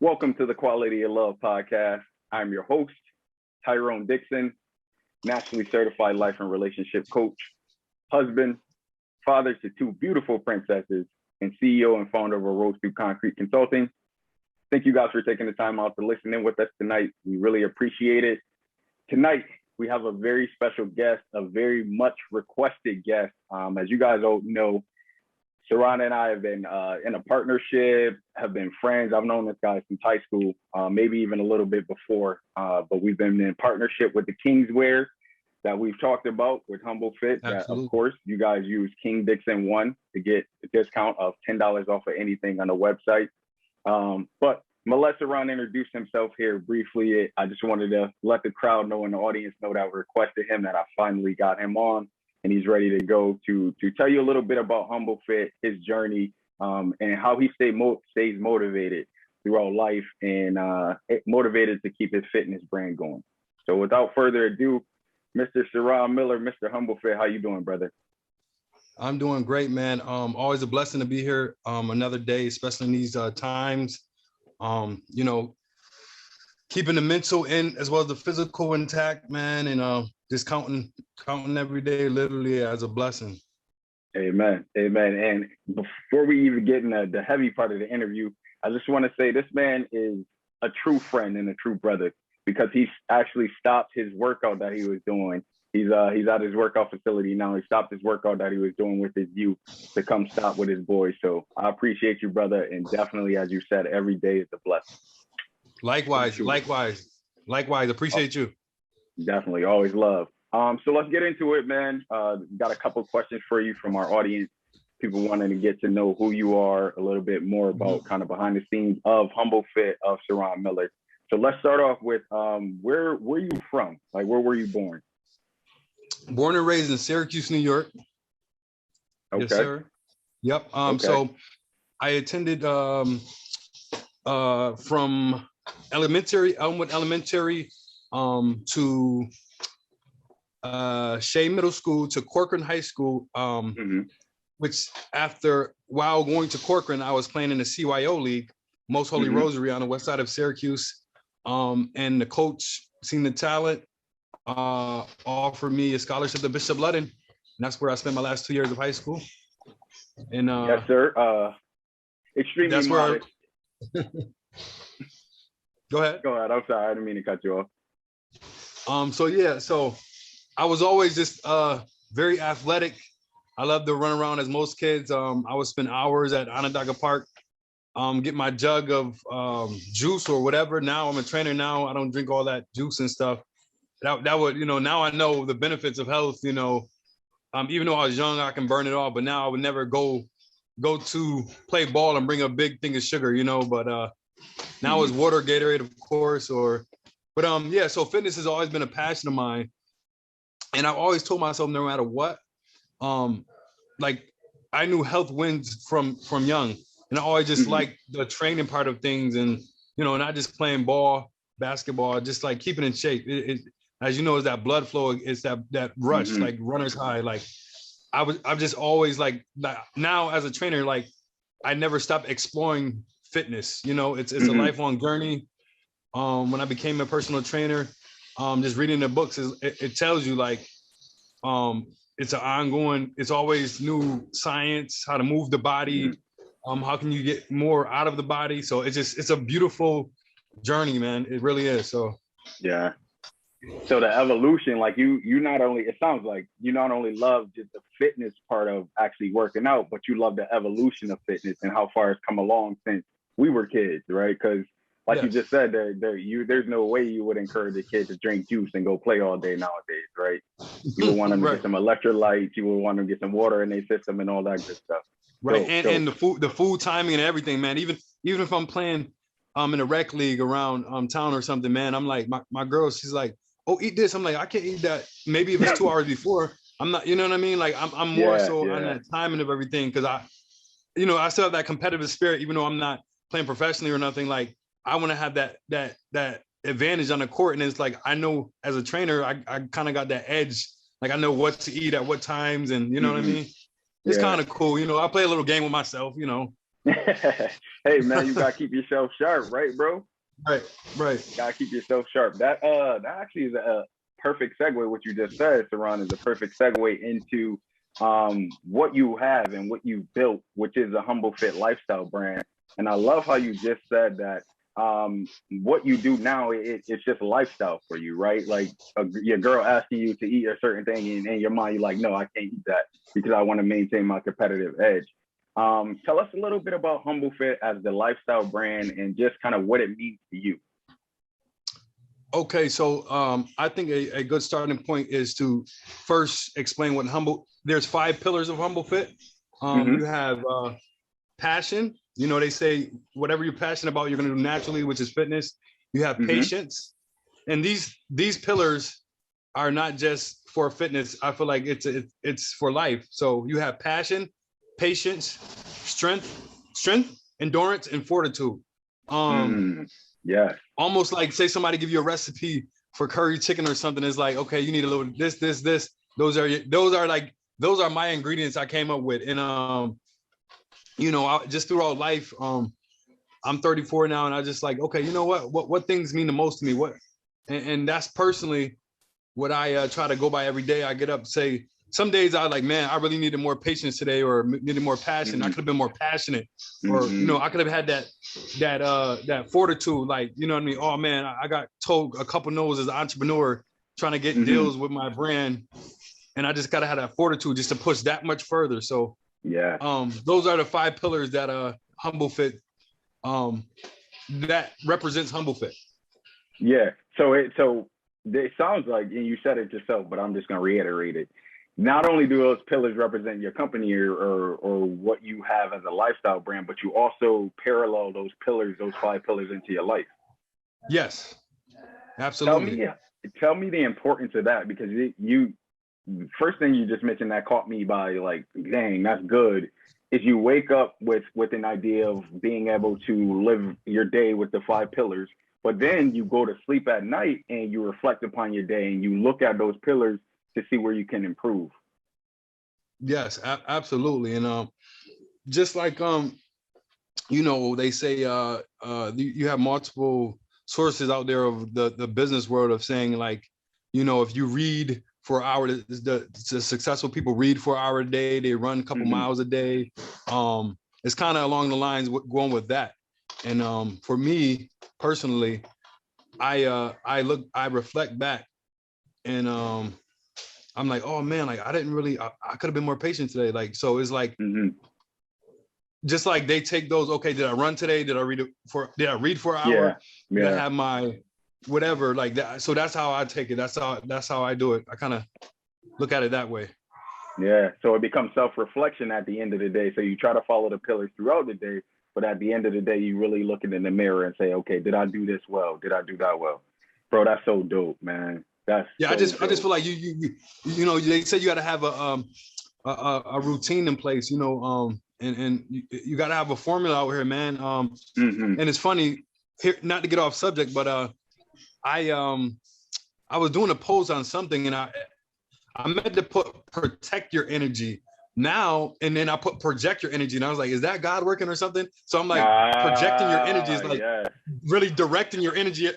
Welcome to the Quality of Love podcast. I'm your host, Tyrone Dixon, nationally certified life and relationship coach, husband, father to two beautiful princesses, and CEO and founder of a Rose Through Concrete Consulting. Thank you guys for taking the time out to listen in with us tonight. We really appreciate it. Tonight, we have a very special guest, a very much requested guest. As you guys all know, Sairron and I have been in a partnership, have been friends. I've known this guy since high school, maybe even a little bit before, but we've been in partnership with the Kingswear that we've talked about with Humble Fit. That, of course, you guys use King Dixon 1 to get a discount of $10 off of anything on the website. But let Sairron introduce himself here briefly. I just wanted to let the crowd know and the audience know that I requested him, that I finally got him on. And he's ready to go to tell you a little bit about Humble Fit, his journey, and how he stays motivated throughout life and motivated to keep his fitness brand going. So without further ado, Mr. Sairron Miller, Mr. Humble Fit, how you doing, brother? I'm doing great, man. Always a blessing to be here another day, especially in these times. Keeping the mental in as well as the physical intact, man, and just counting every day literally as a blessing. Amen. And before we even get in the heavy part of the interview, I just want to say this man is a true friend and a true brother, because he's actually stopped his workout that he was doing. He's at his workout facility now. He stopped his workout that he was doing with his youth to come stop with his boys. So I appreciate you, brother. And definitely, as you said, every day is a blessing. Likewise. Appreciate you. Definitely. Always love. So let's get into it, man. Got a couple questions for you from our audience. People wanting to get to know who you are, a little bit more about kind of behind the scenes of Humble Fit of Sairron Miller. So let's start off with where are you from? Like, where were you born? Born and raised in Syracuse, New York. Okay. Yes, sir. Yep. Okay. So I attended from Elmwood Elementary to Shea Middle School to Corcoran High School, which while going to Corcoran, I was playing in the CYO League, Most Holy Rosary, on the west side of Syracuse. And the coach seen the talent, offered me a scholarship to Bishop Ludden. And that's where I spent my last 2 years of high school. And yes, sir. Extremely that's modest. Go ahead. I'm sorry. I didn't mean to cut you off. So I was always just very athletic. I love to run around as most kids. I would spend hours at Onondaga Park, get my jug of juice or whatever. Now I'm a trainer now. I don't drink all that juice and stuff. That would, now I know the benefits of health, even though I was young, I can burn it off, but now I would never go to play ball and bring a big thing of sugar, but now it's water, Gatorade, of course, so fitness has always been a passion of mine. And I've always told myself, no matter what, I knew health wins from young. And I always just liked the training part of things, and, not just playing ball, basketball, just like keeping in shape. It as you know, is that blood flow, it's that rush, like runner's high. Like I've just always now as a trainer, I never stopped exploring fitness. It's a lifelong journey. When I became a personal trainer, just reading the books, it tells you it's an ongoing, it's always new science, how to move the body, how can you get more out of the body. So it's a beautiful journey, man. It really is. So yeah. So the evolution, it sounds like you not only love just the fitness part of actually working out, but you love the evolution of fitness and how far it's come along since we were kids, right? Because you just said, there's no way you would encourage a kid to drink juice and go play all day nowadays, right? You would want them to get some electrolytes, you would want them to get some water in their system and all that good stuff. Right, and the food timing and everything, man. Even if I'm playing in a rec league around town or something, man, I'm like, my girl, she's like, oh, eat this. I'm like, I can't eat that. Maybe if it's 2 hours before, I'm not, you know what I mean? Like I'm more on that timing of everything, because I still have that competitive spirit, even though I'm not playing professionally or nothing. Like I want to have that advantage on the court, and it's like I know as a trainer, I kind of got that edge. Like I know what to eat at what times, and you know what I mean. It's kind of cool, I play a little game with myself, Hey man, you gotta keep yourself sharp, right, bro? Right, right. Gotta keep yourself sharp. That actually is a perfect segue. What you just said, Sairron, is a perfect segue into what you have and what you built, which is a Humble Fit lifestyle brand. And I love how you just said that what you do now, it's just a lifestyle for you, right? Like your girl asking you to eat a certain thing, and in your mind, you're like, no, I can't eat that because I want to maintain my competitive edge. Tell us a little bit about Humble Fit as the lifestyle brand and just kind of what it means to you. Okay, so I think a good starting point is to first explain what there's 5 pillars of Humble Fit. You have passion. You know, they say whatever you're passionate about, you're going to do naturally, which is fitness. You have patience. And these pillars are not just for fitness. I feel like it's for life. So you have passion, patience, strength, endurance, and fortitude. Yeah. Almost like, say somebody give you a recipe for curry chicken or something. It's like, okay, you need a little this. Those are my ingredients I came up with. And you know, just throughout life, I'm 34 now, and I just like, okay, you know what things mean the most to me? And that's personally what I try to go by every day. I get up, say, some days I like, man, I really needed more patience today, or needed more passion. I could have been more passionate, or you know, I could have had that fortitude, like, you know what I mean? Oh man, I got told a couple no's as an entrepreneur trying to get deals with my brand, and I just gotta have that fortitude just to push that much further. So yeah, those are the 5 pillars that Humble Fit that represents Humble Fit. Yeah. So it sounds like, and you said it yourself, but I'm just gonna reiterate it. Not only do those pillars represent your company or what you have as a lifestyle brand, but you also parallel those pillars, those 5 pillars, into your life. Yes, absolutely. Tell me the importance of that, because you first thing you just mentioned that caught me by like, dang, that's good, is you wake up with an idea of being able to live your day with the 5 pillars, but then you go to sleep at night and you reflect upon your day and you look at those pillars to see where you can improve. Yes, absolutely. And just like you know, they say you have multiple sources out there of the business world of saying, like, you know, if you read for an hour, the successful people read for an hour a day, they run a couple miles a day. It's kind of along the lines going with that. And for me personally, I reflect back, and I'm like, oh man, like I could have been more patient today. Like, so it's like, just like they take those, okay, did I run today? Did I read for an hour? Yeah. Did I have my whatever, like that? So that's how I take it. That's how I do it. I kind of look at it that way. Yeah. So it becomes self-reflection at the end of the day. So you try to follow the pillars throughout the day, but at the end of the day, you really looking in the mirror and say, okay, did I do this well? Did I do that well? Bro, that's so dope, man. That's I just feel like you know, they say you got to have a routine in place, you know, and you got to have a formula out here, man. And it's funny here, not to get off subject, but I was doing a post on something, and I meant to put protect your energy now, and then I put project your energy, and I was like, is that God working or something? So I'm like, projecting your energy is like really directing your energy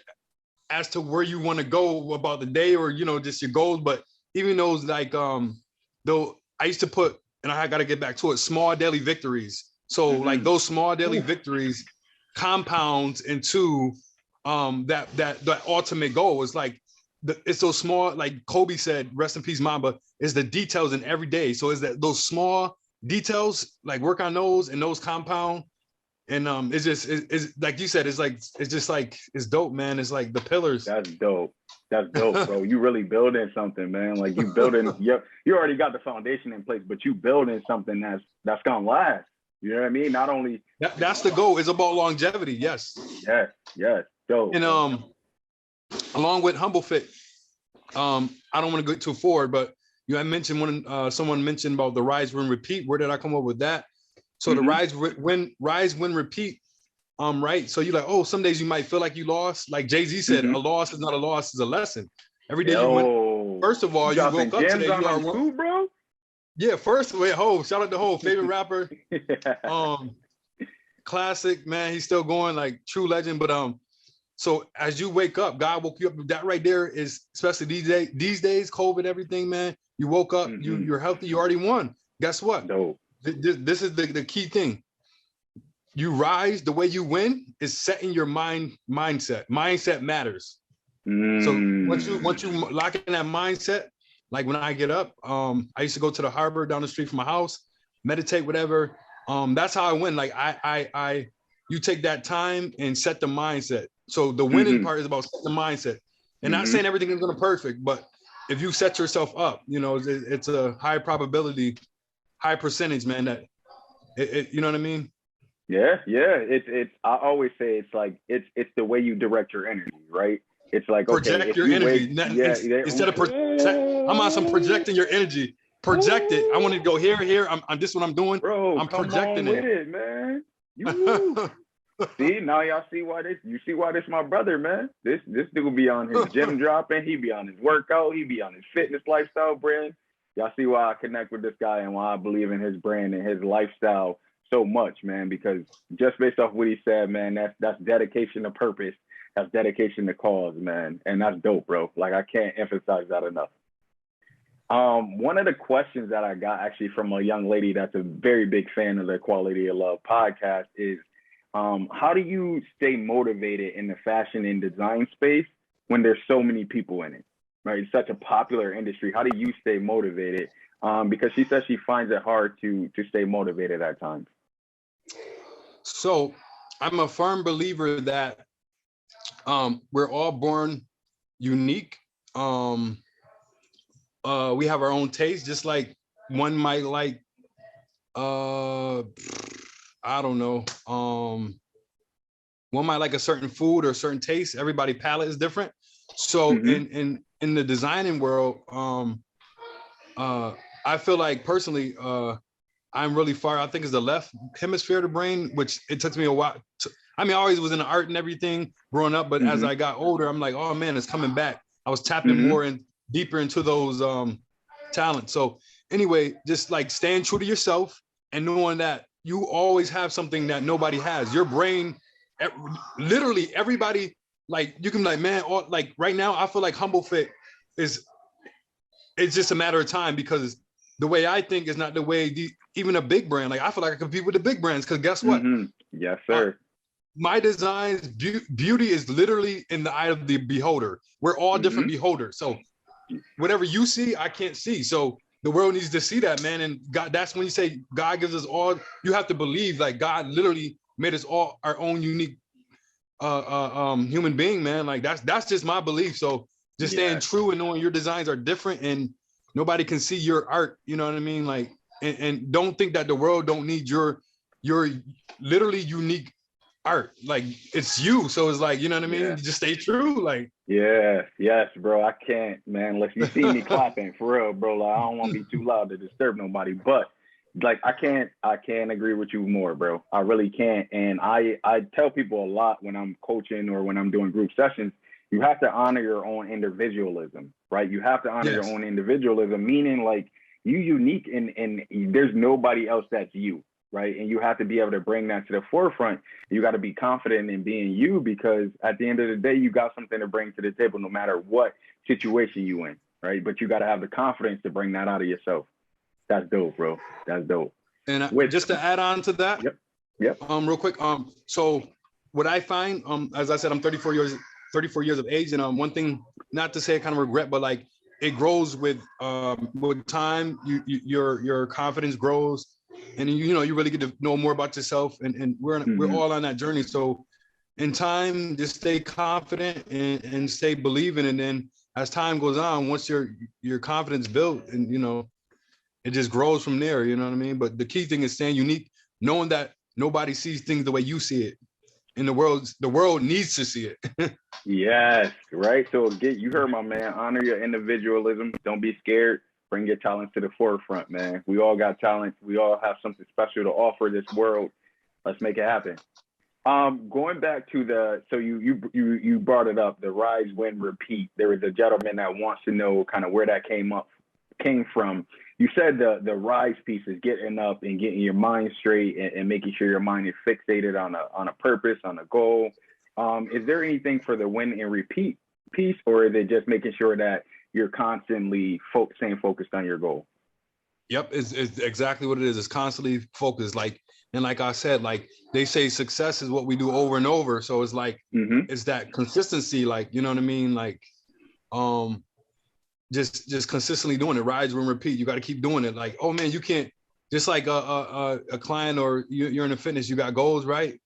as to where you want to go about the day, or, you know, just your goals. But even those, like, though I used to put, and I got to get back to it, small daily victories. So like those small daily victories compounds into that ultimate goal. Is like it's those small, like Kobe said, rest in peace, Mamba, is the details in every day. So is that those small details, like work on those, and those compound. And it's like you said, it's dope, man. It's like the pillars. That's dope, bro. You really building something, man. Like you building, you already got the foundation in place, but you building something that's gonna last. You know what I mean? Not only that's the goal. It's about longevity. Yes, dope. And along with Humble Fit, I don't want to go too forward, but you had mentioned when someone mentioned about the rise, win, repeat. Where did I come up with that? So the rise, win, repeat. Right. So you're like, oh, some days you might feel like you lost. Like Jay-Z said, a loss is not a loss, it's a lesson. Every day you win. First of all, you woke up today. You are too, bro. Yeah. First, wait, Ho, shout out to Ho, favorite rapper. classic, man. He's still going, like true legend. But so as you wake up, God woke you up. That right there is, especially these days, COVID, everything, man. You woke up, you're healthy, you already won. Guess what? Dope. This is the key thing. You rise, the way you win is setting your mindset. Mindset matters. So once you lock in that mindset, like when I get up, I used to go to the harbor down the street from my house, meditate, whatever. That's how I win. Like you take that time and set the mindset. So the winning part is about the mindset, and not saying everything is going to perfect, but if you set yourself up, you know, it's a high probability, high percentage, man. That you know what I mean? Yeah. It's. I always say it's like it's the way you direct your energy, right? It's like, okay, project your energy. Instead of I'm on some projecting your energy. Project it. I want to go here. I'm this is what I'm doing. Bro, I'm projecting with it, man. You see, now y'all see why this. You see why this my brother, man. This dude be on his gym dropping. He be on his workout. He be on his fitness lifestyle brand. Y'all see why I connect with this guy and why I believe in his brand and his lifestyle so much, man. Because just based off what he said, man, that's dedication to purpose. That's dedication to cause, man. And that's dope, bro. Like, I can't emphasize that enough. One of the questions that I got actually from a young lady that's a very big fan of the Quality of Love podcast is, how do you stay motivated in the fashion and design space when there's so many people in it, right? It's such a popular industry. How do you stay motivated? Because she says she finds it hard to stay motivated at times. So I'm a firm believer that we're all born unique. We have our own taste, just like one might like, I don't know. One might like a certain food or a certain taste. Everybody's palate is different. So in the designing world, I feel like personally, I'm really far, I think it's the left hemisphere of the brain, which it took me a while. I always was in the art and everything growing up, but as I got older, I'm like, oh man, it's coming back. I was tapping more and deeper into those talents. So anyway, just like staying true to yourself and knowing that you always have something that nobody has. Your brain, literally everybody, like you can be like, man, like right now, I feel like Humble Fit it's just a matter of time, because the way I think is not the way even a big brand. Like I feel like I compete with the big brands, because guess what? Yes, sir. My designs, beauty is literally in the eye of the beholder. We're all different beholders. So whatever you see, I can't see. So the world needs to see that, man. And God, that's when you say God gives us all, you have to believe like God literally made us all our own unique human being, man. Like that's just my belief. So just staying true and knowing your designs are different and nobody can see your art, you know what I mean? Like, and don't think that the world don't need your literally unique art. Like it's you. So it's like, you know what I mean? You just stay true. Like, yes, bro. I can't, man. Unless you see me clapping for real, bro. Like I don't want to be too loud to disturb nobody, but like I can't agree with you more, bro. I really can't. And I tell people a lot when I'm coaching or when I'm doing group sessions, you have to honor your own individualism, right? You have to honor your own individualism, meaning like you unique and there's nobody else that's you, right? And you have to be able to bring that to the forefront. You got to be confident in being you, because at the end of the day, you got something to bring to the table no matter what situation you in, right? But you got to have the confidence to bring that out of yourself. That's dope, bro. That's dope. And just to add on to that, real quick. So what I find, as I said, I'm 34 years of age, and one thing, not to say I kind of regret, but like it grows with time. Your confidence grows, and you really get to know more about yourself. And we're all on that journey. So in time, just stay confident and stay believing. And then as time goes on, once your confidence built, and it just grows from there. You know what I mean? But the key thing is staying unique, knowing that nobody sees things the way you see it. And the world needs to see it. Yes, right. So you heard my man, honor your individualism. Don't be scared. Bring your talents to the forefront, man. We all got talent. We all have something special to offer this world. Let's make it happen. Going back to so you brought it up, the rise, win, repeat. There was a gentleman that wants to know kind of where that came from. you said the rise piece is getting up and getting your mind straight and making sure your mind is fixated on a purpose, on a goal. Is there anything for the win and repeat piece, or is it just making sure that you're constantly staying focused on your goal? Yep, it's exactly what it is. It's constantly focused. Like, and like I said, like they say success is what we do over and over. So it's like, it's that consistency, like, you know what I mean? Like, just consistently doing it, rise and repeat. You got to keep doing it. Like, oh man, you can't, just like a client or you're in the fitness, you got goals, right?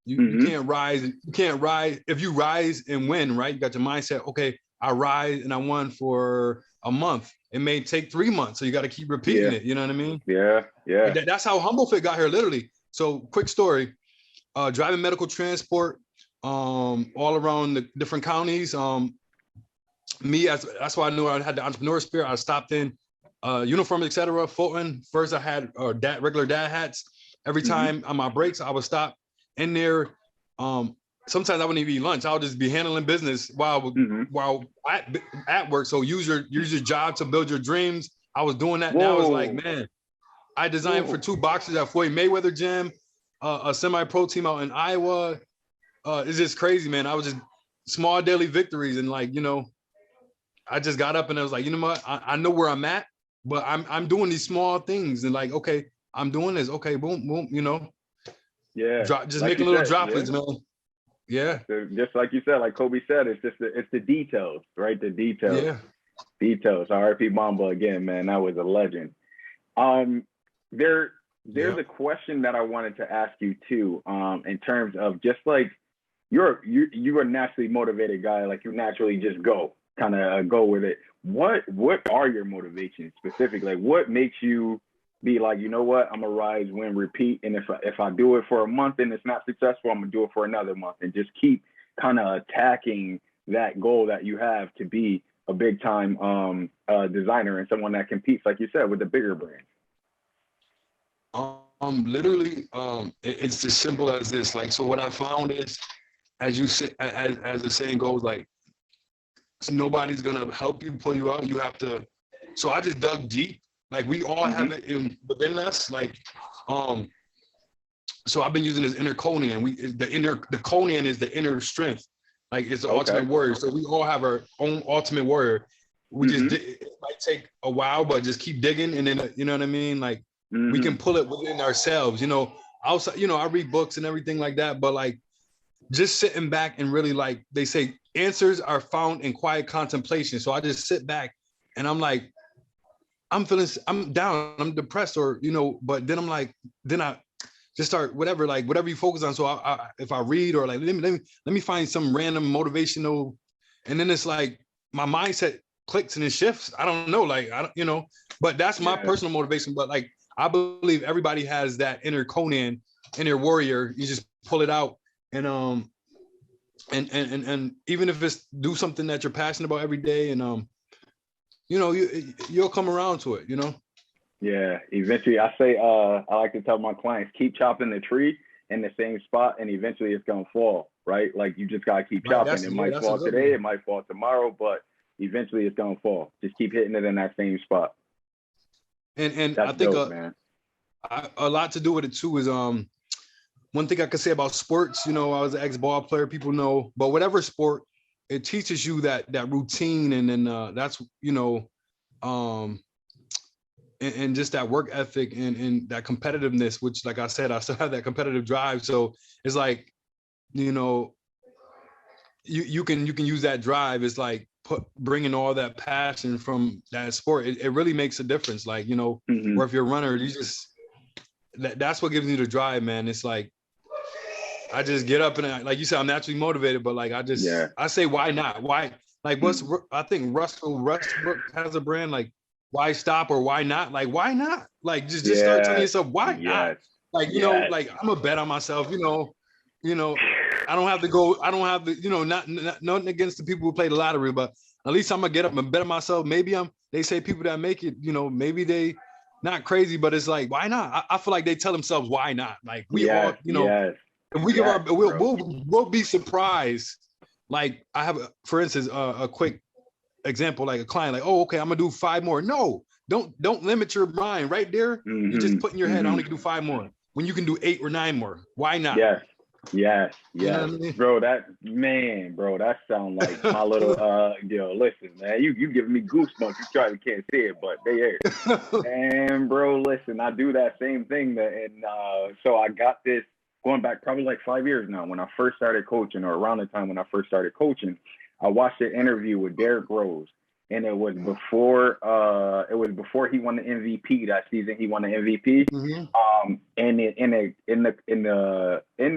You can't rise. You can't rise. If you rise and win, right? You got your mindset. Okay, I rise and I won for a month. It may take 3 months. So you got to keep repeating it. You know what I mean? Yeah. That's how Humble Fit got here, literally. So quick story, driving medical transport all around the different counties. That's why I knew I had the entrepreneur spirit. I stopped in uniforms, etc. Fulton. First I had regular dad hats. Every time on my breaks, I would stop in there. Sometimes I wouldn't even eat lunch. I would just be handling business while at work. So use your job to build your dreams. I was doing that. Now it's like, man, I designed for 2 boxes at Floyd Mayweather Gym, a semi-pro team out in Iowa. It's just crazy, man. I was just small daily victories, and like, you know, I just got up and I was like, you know what? I know where I'm at, but I'm doing these small things, and like, okay, I'm doing this. Okay, boom, boom, you know. Yeah. Just making little droplets, man. Yeah. So just like you said, like Kobe said, it's the details, right? The details. Yeah. Details. R.I.P. Mamba again, man. That was a legend. There's a question that I wanted to ask you too, in terms of just like you are a naturally motivated guy, like you naturally just go with it. What are your motivations specifically? Like what makes you be like, you know what, I'm gonna rise, win, repeat, and if I do it for a month and it's not successful, I'm gonna do it for another month, and just keep kind of attacking that goal that you have to be a big time designer and someone that competes, like you said, with the bigger brands. Literally, it's as simple as this. Like, so what I found is, as you say, as the saying goes, like, nobody's gonna help you, pull you out. You have to. So I just dug deep. Like we all have it within us. Like, so I've been using this inner Conan. The Conan is the inner strength. Like it's the ultimate warrior. So we all have our own ultimate warrior. We just it might take a while, but just keep digging, and then you know what I mean. Like we can pull it within ourselves. You know, outside. You know, I read books and everything like that, but like just sitting back and really, like they say, answers are found in quiet contemplation. So I just sit back and I'm like, I'm down, I'm depressed, or, you know, but then I'm like, then I just start whatever you focus on. So if I read or like, let me find some random motivational, and then it's like my mindset clicks and it shifts. I don't know, like, I don't, you know, but that's my personal motivation. But like, I believe everybody has that inner Conan, inner warrior. You just pull it out, and even if it's do something that you're passionate about every day, and you know, you'll come around to it, you know? Yeah, eventually I say, I like to tell my clients, keep chopping the tree in the same spot and eventually it's going to fall, right? Like you just got to keep chopping. It might fall today, it might fall tomorrow, but eventually it's going to fall. Just keep hitting it in that same spot. And that's I think dope, man. A lot to do with it too is, one thing I could say about sports, you know, I was an ex-ball player, people know, but whatever sport, it teaches you that routine, and then that's, you know, and just that work ethic and that competitiveness, which, like I said, I still have that competitive drive. So it's like, you know, you can use that drive. It's like bringing all that passion from that sport. It really makes a difference. Like, you know, or if you're a runner, you just that's what gives you the drive, man. It's like, I just get up and like you said, I'm naturally motivated, but like I say, why not? Why? Like I think Russell Westbrook has a brand, like, why stop or why not? Like, why not? Like just start telling yourself why not? Like, you know, like I'm a bet on myself, you know, I don't have to, you know, not nothing against the people who play the lottery, but at least I'm gonna get up and bet on myself. Maybe they say people that make it, you know, maybe they not crazy, but it's like, why not? I feel like they tell themselves why not? Like we all, you know, if we give we'll be surprised. Like I have, for instance, a quick example, like a client, like, oh, okay, I'm gonna do 5 more. No, don't limit your mind right there. You just put in your head, I only can do 5 more. When you can do 8 or 9 more, why not? Yes. You know what I mean? Bro, that sounds like my little listen, man, you giving me goosebumps. You probably can't see it, but they are. And bro, listen, I do that same thing so I got this going back probably like 5 years now. When I first started coaching, or around the time when I first started coaching, I watched an interview with Derrick Rose. And it was before he won the MVP that season. He won the MVP. And in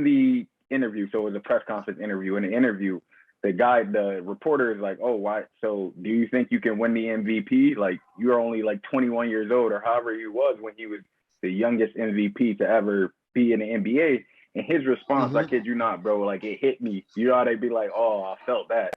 the interview, so it was a press conference interview. In the interview, the reporter is like, "Oh, why? So do you think you can win the MVP? Like, you're only like 21 years old, or however he was when he was the youngest MVP to ever be in the NBA." And his response, I kid you not, bro, like it hit me. You know how they be like, "Oh, I felt that."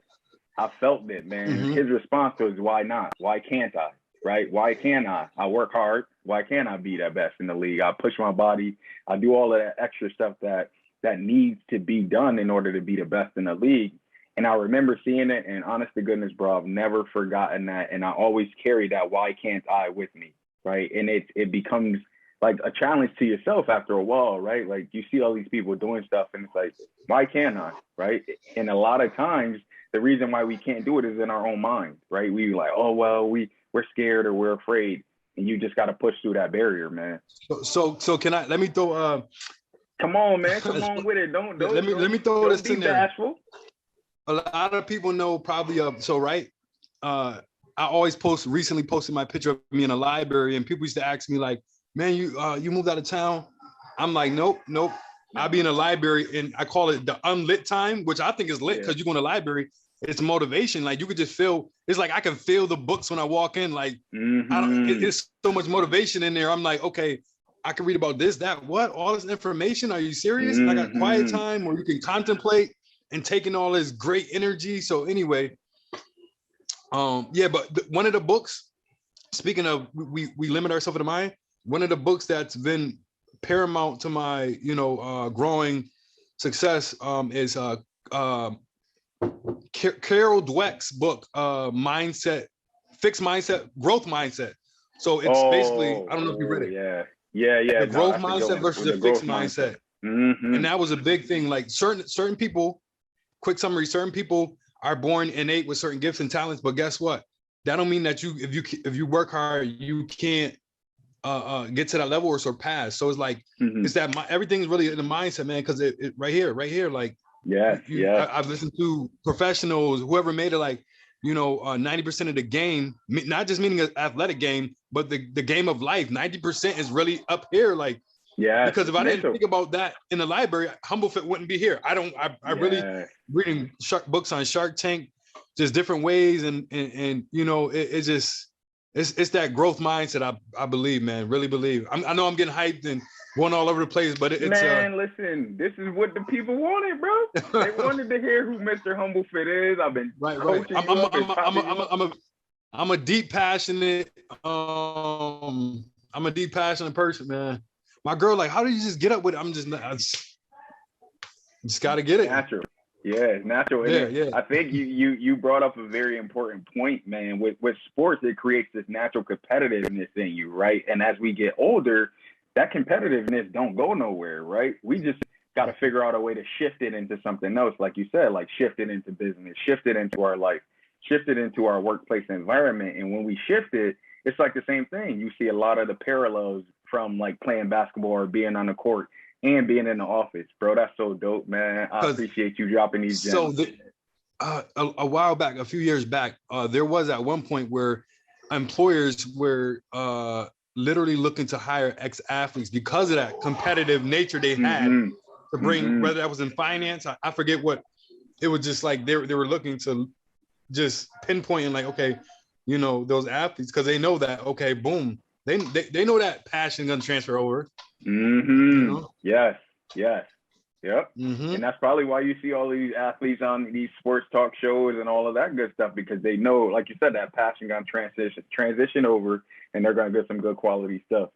I felt it, man. His response was, "Why not? Why can't I? Right? Why can't I? I work hard. Why can't I be the best in the league? I push my body. I do all of that extra stuff that needs to be done in order to be the best in the league." And I remember seeing it, and honest to goodness, bro, I've never forgotten that. And I always carry that "why can't I" with me, right? And it becomes like a challenge to yourself after a while, right? Like you see all these people doing stuff, and it's like, why can't I, right? And a lot of times, the reason why we can't do it is in our own mind, right? We like, oh, well, we're scared or we're afraid. And you just got to push through that barrier, man. So let me throw, come on, man. Come on with it. Let me throw this in there. Bashful. A lot of people know probably, I always recently posted my picture of me in a library, and people used to ask me like, "Man, you moved out of town?" I'm like, nope. I'll be in a library, and I call it the unlit time, which I think is lit because you go in the library. It's motivation. Like you could just feel. It's like I can feel the books when I walk in. Like it's so much motivation in there. I'm like, okay, I can read about this, that, what, all this information. Are you serious? I got quiet time where you can contemplate and take in all this great energy. So anyway, but one of the books. Speaking of, we limit ourselves in the mind. One of the books that's been paramount to my growing success is Carol Dweck's book, Fixed Mindset, Growth Mindset. So it's basically, I don't know if you read it. Yeah. The growth mindset versus the fixed mindset. And that was a big thing. Like certain people, quick summary, certain people are born innate with certain gifts and talents, but guess what? That don't mean that if you work hard, you can't get to that level or surpass. So it's like it's that everything's really in the mindset, man. Because it right here, like I've listened to professionals, whoever made it, like 90% of the game, not just meaning an athletic game, but the game of life. 90% is really up here, like because if I didn't think about that in the library, Humblefit wouldn't be here. I really reading books on Shark Tank, just different ways, and it's just. It's that growth mindset. I believe, man. Really believe. I know I'm getting hyped and going all over the place, but it's man. Listen, this is what the people wanted, bro. They wanted to hear who Mr. Humblefit is. I've been coaching I'm a deep, passionate. I'm a deep, passionate person, man. My girl, like, how do you just get up with it? I just got to get it. Natural. Yeah, it's natural. Yeah. I think you brought up a very important point, man. With sports, it creates this natural competitiveness in you, right? And as we get older, that competitiveness don't go nowhere, right? We just got to figure out a way to shift it into something else, like you said, like shift it into business, shift it into our life, shift it into our workplace environment. And when we shift it, it's like the same thing. You see a lot of the parallels from like playing basketball or being on the court and being in the office, bro. That's so dope, man. I appreciate you dropping these gems. So a while back, a few years back, there was at one point where employers were literally looking to hire ex-athletes because of that competitive nature they had to bring, whether that was in finance, I forget what, it was just like they were looking to just pinpoint and like, okay, those athletes, because they know that, okay, boom, they know that passion gonna transfer over. Yes. Yep. And that's probably why you see all these athletes on these sports talk shows and all of that good stuff, because they know, like you said, that passion gonna transition over, and they're gonna get some good quality stuff.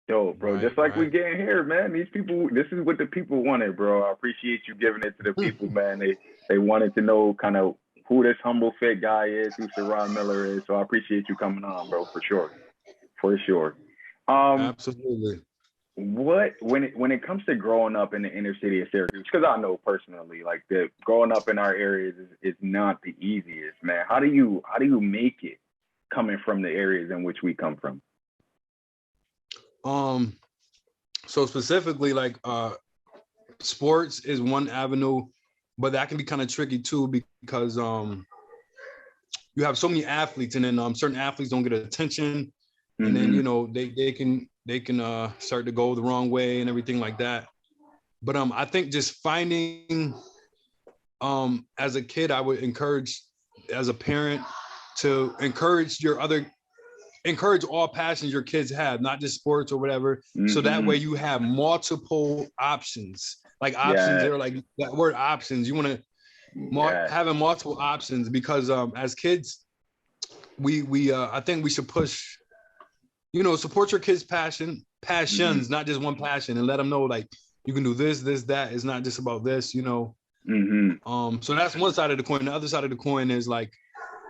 Yo, bro, just like we getting here, man. These people, this is what the people wanted, bro. I appreciate you giving it to the people, man. They wanted to know kind of who this humble fit guy is, who Sairron Miller is. So I appreciate you coming on, bro, for sure. For sure. Absolutely. What when it comes to growing up in the inner city of Syracuse, because I know personally, like the growing up in our areas is not the easiest, man. How do you make it coming from the areas in which we come from? So specifically, like sports is one avenue, but that can be kind of tricky too, because you have so many athletes, and then certain athletes don't get attention, and then they can start to go the wrong way and everything like that. But I think just finding as a kid, I would encourage as a parent to encourage all passions your kids have, not just sports or whatever. So that way you have multiple options. Like options, they're like that word options. You want to having multiple options, because as kids, we I think we should push, support your kids' passions, not just one passion, and let them know like you can do this, that. It's not just about this, So that's one side of the coin. The other side of the coin is like,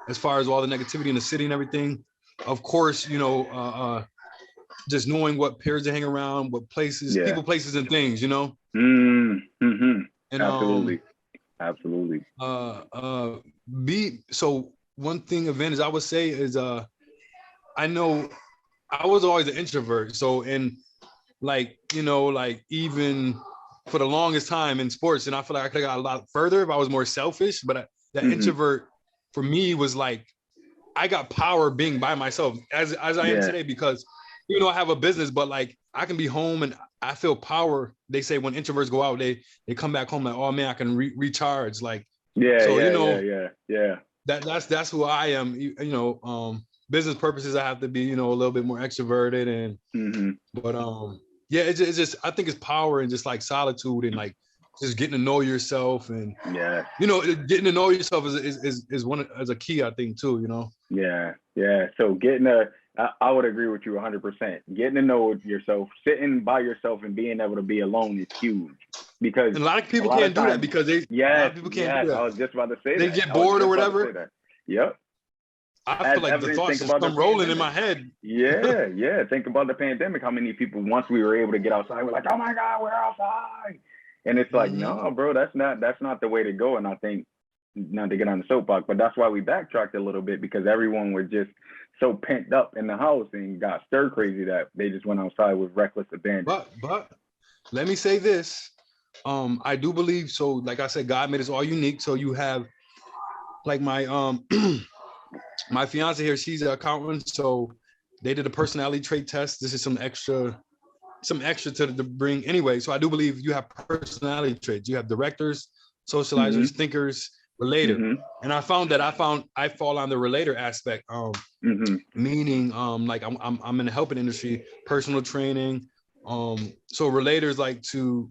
as far as all the negativity in the city and everything, of course, just knowing what peers to hang around, what places, people, places, and things, And absolutely. So one thing, advantage I would say is, I know I was always an introvert. So, and like, even for the longest time in sports, and I feel like I could have got a lot further if I was more selfish, but that introvert for me was like, I got power being by myself as I am today, because I have a business, but like I can be home and I feel power. They say when introverts go out, they come back home like, oh man, I can recharge. Like, that's who I am. Business purposes, I have to be, a little bit more extroverted but it's just, I think it's power and just like solitude and like just getting to know yourself, and getting to know yourself is one as a key, I think, too. So I would agree with you 100%. Getting to know yourself, sitting by yourself, and being able to be alone is huge, because and a lot of people can't do that because a lot of people can't do that. I was just about to say they that. get bored or whatever. Yep. I feel like the thoughts just come rolling in my head. Think about the pandemic. How many people, once we were able to get outside, we're like, oh my God, we're outside. And it's like, no, bro, that's not the way to go. And I think, not to get on the soapbox, but that's why we backtracked a little bit, because everyone was just so pent up in the house and got stir crazy that they just went outside with reckless abandon. But let me say this. I do believe, so like I said, God made us all unique. So you have like my my fiance here, she's an accountant. So they did a personality trait test. This is some extra to bring anyway. So I do believe you have personality traits. You have directors, socializers, thinkers, relator. And I found that I fall on the relator aspect, meaning like I'm in the helping industry, personal training. So relators like to,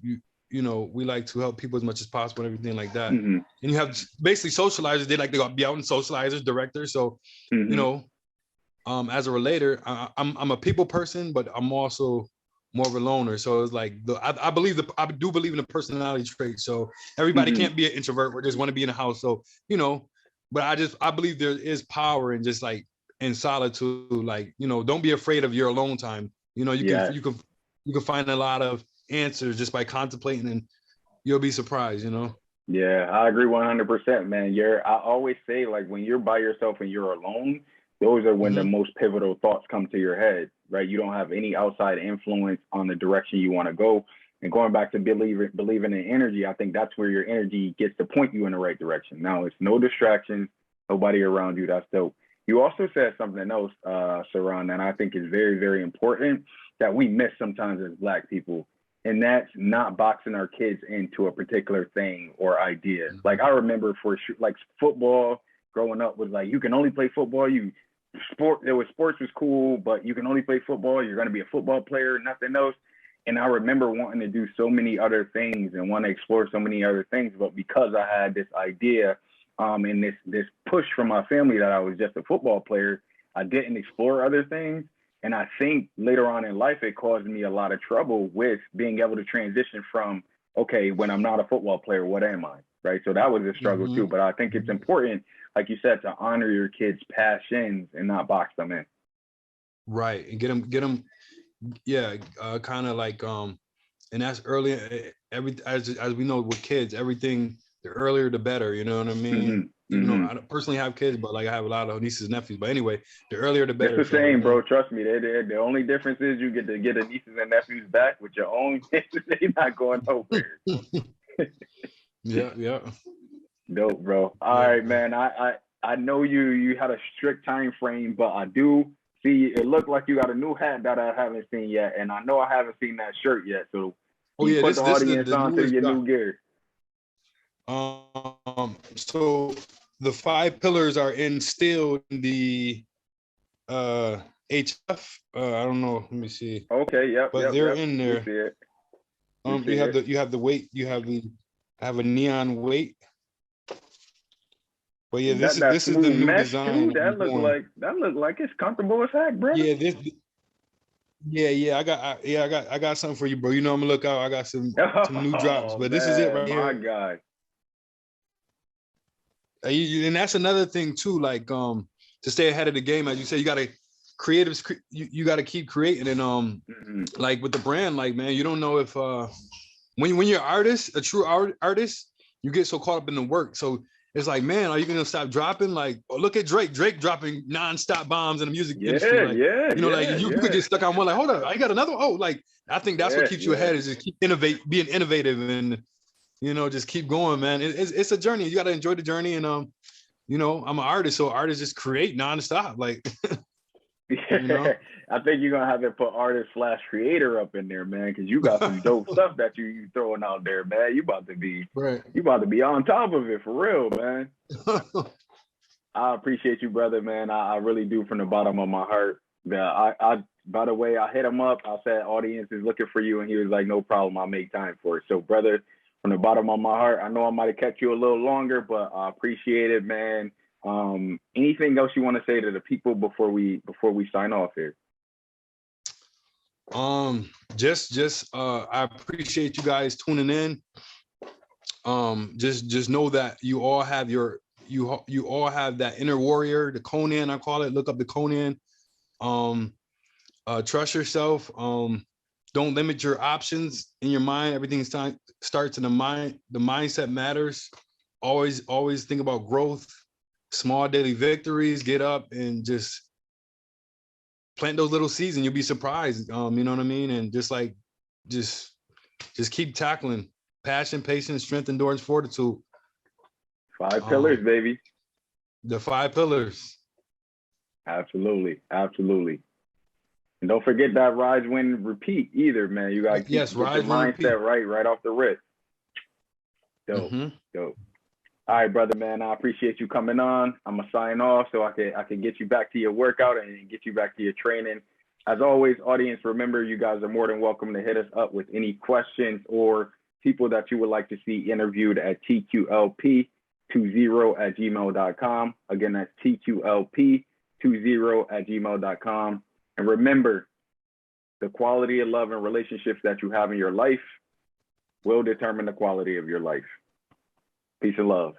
we like to help people as much as possible and everything like that. And you have basically socializers, they like to be out and socializers, directors. So, as a relator, I'm a people person, but I'm also more of a loner. So it's like I do believe in the personality trait. So everybody can't be an introvert or just want to be in a house. So, but I believe there is power in just like in solitude. Like, don't be afraid of your alone time. You can find a lot of answers just by contemplating, and you'll be surprised, Yeah, I agree 100%, man. I always say, like, when you're by yourself and you're alone, those are when the most pivotal thoughts come to your head, right? You don't have any outside influence on the direction you want to go. And going back to believing in energy, I think that's where your energy gets to point you in the right direction. Now, it's no distractions, nobody around you. That's dope. You also said something else, Sairron, that I think is very, very important that we miss sometimes as Black people. And that's not boxing our kids into a particular thing or idea. Like, I remember like football growing up was like, you can only play football. Sports was cool, but you can only play football. You're going to be a football player, nothing else. And I remember wanting to do so many other things and want to explore so many other things. But because I had this idea and this push from my family that I was just a football player, I didn't explore other things. And I think later on in life, it caused me a lot of trouble with being able to transition from, okay, when I'm not a football player, what am I? right? So that was a struggle too. But I think it's important, like you said, to honor your kids' passions and not box them in. Right, and get them, yeah, kind of like and that's early. As we know with kids, everything the earlier the better. You know what I mean? Even though I don't personally have kids, but like I have a lot of nieces and nephews. But anyway, the earlier the better. It's the same, bro. Trust me. The only difference is you get to get the nieces and nephews back with your own kids. They're not going nowhere. Yeah. Dope, bro. All right, man. I know you had a strict time frame, but I do see it looked like you got a new hat that I haven't seen yet, and I know I haven't seen that shirt yet. So put the audience on to your new gear. So the 5 pillars are instilled in the HF. I don't know. Let me see. Okay, yep. But they're in there. See it. You have the weight. You have a neon weight. But yeah, this is the new design. That look like it's comfortable as heck, bro. Yeah, I got something for you, bro. You know I'm gonna look out. I got some new drops, but this is it right here. My God. And that's another thing too, like to stay ahead of the game, as you say, you gotta you gotta keep creating, and like with the brand, like man, you don't know if when you're an artist, a true artist, you get so caught up in the work. So it's like, man, are you gonna stop dropping? Like, look at Drake dropping nonstop bombs in the music industry. Like, you could get stuck on one. Like, hold up, I got another. Oh, like I think that's what keeps you ahead, is just keep being innovative, and just keep going, man. It's a journey. You got to enjoy the journey, and I'm an artist, so artists just create nonstop. Like, I think you're gonna have to put artist/creator up in there, man, because you got some dope stuff that you throwing out there, man. You about to be on top of it for real, man. I appreciate you, brother, man. I really do, from the bottom of my heart. I by the way, I hit him up. I said audience is looking for you, and he was like, no problem, I'll make time for it. So, brother, from the bottom of my heart, I know I might have kept you a little longer, but I appreciate it, man. Anything else you want to say to the people before we sign off here? I appreciate you guys tuning in. Just know that you all have you all have that inner warrior, the Conan, I call it. Look up the Conan. Trust yourself. Don't limit your options in your mind. Everything starts in the mind. The mindset matters. Always think about growth, small daily victories. Get up and just plant those little seeds, and you'll be surprised. You know what I mean? And just keep tackling. Passion, patience, strength, endurance, fortitude. 5 pillars, baby. The 5 pillars. Absolutely. And don't forget that rise, win, repeat either, man. You gotta keep your mindset right off the rip. Dope. Dope. All right, brother, man. I appreciate you coming on. I'm gonna sign off so I can get you back to your workout and get you back to your training. As always, audience, remember, you guys are more than welcome to hit us up with any questions or people that you would like to see interviewed at tqlp20@gmail.com. Again, that's tqlp20@gmail.com. And remember, the quality of love and relationships that you have in your life will determine the quality of your life. Peace and love.